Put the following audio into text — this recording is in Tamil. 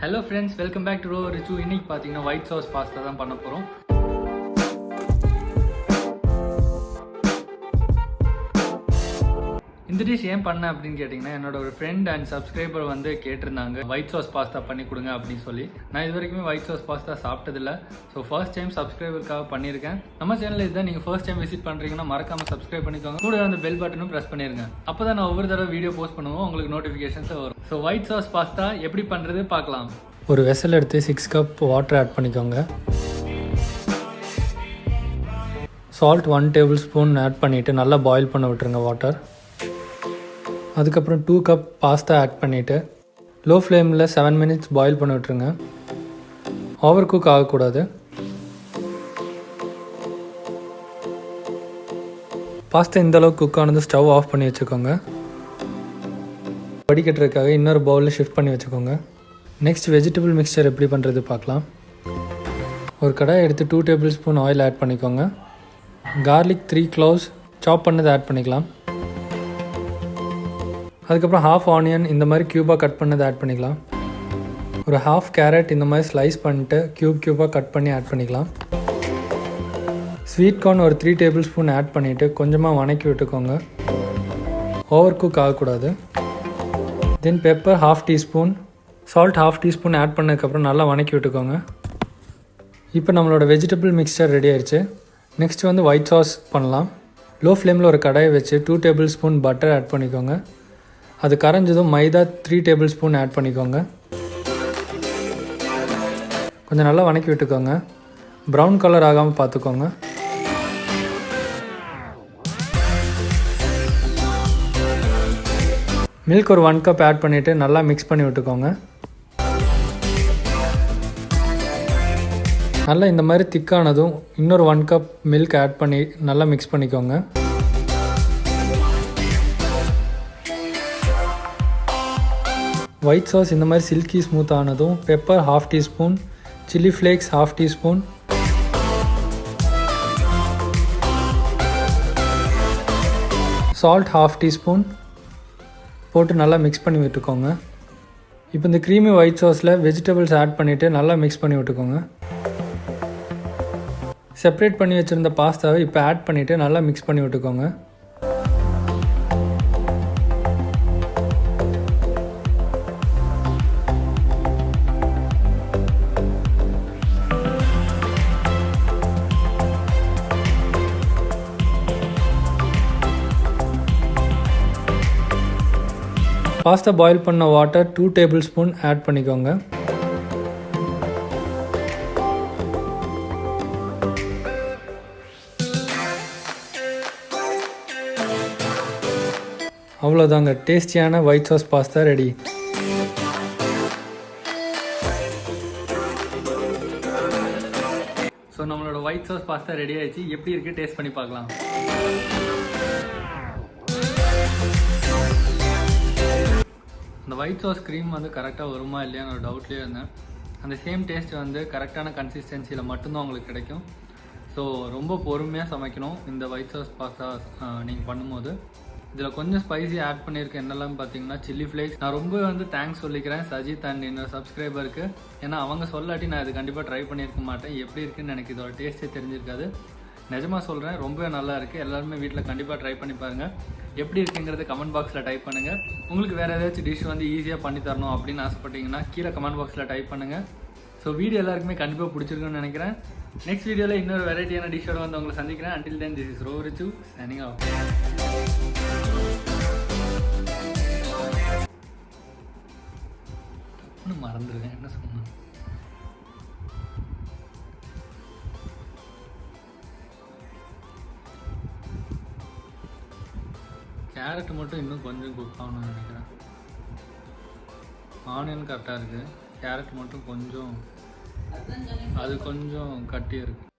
Hello friends, welcome back to Rover Richu. இன்னைக்கு பாத்தீங்கன்னா ஒயிட் சாஸ் பாஸ்தா தான் பண்ண போறோம். இந்த டிஷ் ஏன் பண்ண அப்படின்னு கேட்டிங்கன்னா என்னோட ஒரு ஃப்ரெண்ட் அண்ட் சப்ஸ்கிரைபர் வந்து கேட்டிருந்தாங்க ஒயிட் சாஸ் பாஸ்தா பண்ணி கொடுங்க அப்படின்னு சொல்லி. நான் இது வரைக்குமே ஒயிட் சாஸ் பாஸ்தா சாப்பிட்டதில்ல. ஸோ ஃபர்ஸ்ட் டைம் சப்ஸ்கிரைபருக்காக பண்ணியிருக்கேன். நம்ம சேனலில் இதுதான் நீங்கள் ஃபர்ஸ்ட் டைம் விசிட் பண்ணுறீங்கன்னா மறக்காம சப்ஸ்கிரைப் பண்ணிக்கோங்க. கூட அந்த பெல் பட்டனும் ப்ரெஸ் பண்ணிருங்க. அப்போ தான் நான் ஒவ்வொரு தடவை வீடியோ போஸ்ட் பண்ணுவோம் உங்களுக்கு நோட்டிஃபிகேஷன்ஸ் வரும். ஸோ ஒயிட் சாஸ் பாஸ்தா எப்படி பண்ணுறது பார்க்கலாம். ஒரு வெசல் எடுத்து 6 கப் வாட்டர் ஆட் பண்ணிக்கோங்க. சால்ட் 1 டேபிள் ஸ்பூன் ஆட் பண்ணிவிட்டு நல்லா பாயில் பண்ண விட்டுருங்க வாட்டர். அதுக்கப்புறம் 2 கப் பாஸ்தா ஆட் பண்ணிவிட்டு லோ ஃப்ளேமில் 7 மினிட்ஸ் பாயில் பண்ண விட்டுருங்க. ஓவர் குக் ஆகக்கூடாது. பாஸ்தா இந்தளவுக்கு குக் ஆனது ஸ்டவ் ஆஃப் பண்ணி வச்சுக்கோங்க. வடிகட்டுறதுக்காக இன்னொரு பவுலில் ஷிஃப்ட் பண்ணி வச்சுக்கோங்க. நெக்ஸ்ட் வெஜிடபிள் மிக்சர் எப்படி பண்ணுறது பார்க்கலாம். ஒரு கடாய் எடுத்து 2 டேபிள் ஸ்பூன் ஆயில் ஆட் பண்ணிக்கோங்க. கார்லிக் 3 க்ளோவ்ஸ் சாப் பண்ணதை ஆட் பண்ணிக்கலாம். அதுக்கப்புறம் ஹாஃப் ஆனியன் இந்த மாதிரி க்யூபாக கட் பண்ணதை ஆட் பண்ணிக்கலாம். ஒரு ஹாஃப் கேரட் இந்த மாதிரி ஸ்லைஸ் பண்ணிட்டு க்யூபாக கட் பண்ணி ஆட் பண்ணிக்கலாம். ஸ்வீட் கார்ன் ஒரு 3 டேபிள் ஸ்பூன் ஆட் பண்ணிவிட்டு கொஞ்சமாக வணக்கி விட்டுக்கோங்க. ஓவர் குக் ஆகக்கூடாது. Then pepper half teaspoon, salt half teaspoon add பண்ணதுக்கப்புறம் நல்லா வணக்கி விட்டுக்கோங்க. இப்போ நம்மளோட வெஜிடபிள் மிக்சர் ரெடி ஆயிடுச்சு. நெக்ஸ்ட் வந்து ஒயிட் சாஸ் பண்ணலாம். லோ ஃப்ளேமில் ஒரு கடாயை வச்சு 2 டேபிள் ஸ்பூன் பட்டர் ஆட் பண்ணிக்கோங்க. அது கரைஞ்சதும் மைதா 3 டேபிள் ஸ்பூன் ஆட் பண்ணிக்கோங்க. கொஞ்சம் நல்லா வணக்கி விட்டுக்கோங்க. ப்ரௌன் கலர் ஆகாமல் பார்த்துக்கோங்க. மில்க் ஒரு 1 கப் ஆட் பண்ணிவிட்டு நல்லா மிக்ஸ் பண்ணி விட்டுக்கோங்க. நல்லா இந்த மாதிரி திக்கானதும் இன்னொரு 1 கப் மில்க் ஆட் பண்ணி நல்லா மிக்ஸ் பண்ணிக்கோங்க. ஒயிட் சாஸ் இந்த மாதிரி சில்கி ஸ்மூத் ஆனதும் pepper half teaspoon, chilli flakes half teaspoon, salt half teaspoon போட்டு நல்லா மிக்ஸ் பண்ணி விட்டுக்கோங்க. இப்போ இந்த க்ரீமி ஒயிட் சாஸில் வெஜிடபிள்ஸ் ஆட் பண்ணிவிட்டு நல்லா மிக்ஸ் பண்ணி விட்டுக்கோங்க. செப்பரேட் பண்ணி வச்சுருந்த பாஸ்தாவை இப்போ ஆட் பண்ணிவிட்டு நல்லா மிக்ஸ் பண்ணி விட்டுக்கோங்க. பாஸ்தா பாயில் பண்ண வாட்டர் 2 டேபிள் ஸ்பூன் ஆட் பண்ணிக்கோங்க. அவ்வளோதாங்க, டேஸ்டியான white sauce pasta ready. So நம்மளோட ஒயிட் சாஸ் பாஸ்தா ரெடி ஆயிடுச்சு. எப்படி இருக்குது டேஸ்ட் பண்ணி பார்க்கலாம். அந்த ஒயிட் சாஸ் க்ரீம் வந்து கரெக்டாக வருமா இல்லையான்னு ஒரு டவுட்லேயே இருந்தேன். அந்த சேம் டேஸ்ட் வந்து கரெக்டான கன்சிஸ்டன்சியில் மட்டும்தான் உங்களுக்கு கிடைக்கும். ஸோ ரொம்ப பொறுமையாக சமைக்கணும் இந்த ஒயிட் சாஸ் பாஸ்தா நீங்கள் பண்ணும்போது. இதில் கொஞ்சம் ஸ்பைசி ஆட் பண்ணியிருக்கேன். என்னெல்லாம் பார்த்தீங்கன்னா சில்லி ஃப்ளேக்ஸ். நான் ரொம்ப வந்து தேங்க்ஸ் சொல்லிக்கிறேன் சஜித் அண்ட் என்னோட சப்ஸ்கிரைபருக்கு. ஏன்னா அவங்க சொல்லாட்டி நான் இது கண்டிப்பாக ட்ரை பண்ணியிருக்க மாட்டேன். எப்படி இருக்குன்னு எனக்கு இதோட டேஸ்ட்டே தெரிஞ்சிருக்காது. நிஜமாக சொல்கிறேன், ரொம்ப நல்லா இருக்குது. எல்லாருமே வீட்டில் கண்டிப்பாக ட்ரை பண்ணி பாருங்கள். எப்படி இருக்குங்கிறது கமெண்ட் பாக்ஸில் டைப் பண்ணுங்கள். உங்களுக்கு வேறு ஏதாச்சும் டிஷ் வந்து ஈஸியாக பண்ணி தரணும் அப்படின்னு ஆசைப்பட்டீங்கன்னா கீழே கமெண்ட் பாக்ஸில் டைப் பண்ணுங்கள். ஸோ வீடியோ எல்லாருக்குமே கண்டிப்பாக பிடிச்சிருக்குன்னு நினைக்கிறேன். நெக்ஸ்ட் வீடியோவில் இன்னொரு வெரைட்டியான டிஷ்ஷோட வந்து உங்களை சந்திக்கிறேன். Until then this is Rover Richu signing off. மறந்துருக்கேன் என்ன சொன்னேன். கேரட் மட்டும் இன்னும் கொஞ்சம் குக் ஆகணும்னு நினைக்கிறேன். ஆனியன் கரெக்டாக இருக்குது, கேரட் மட்டும் கொஞ்சம் அது கொஞ்சம் கட்டியாக இருக்குது.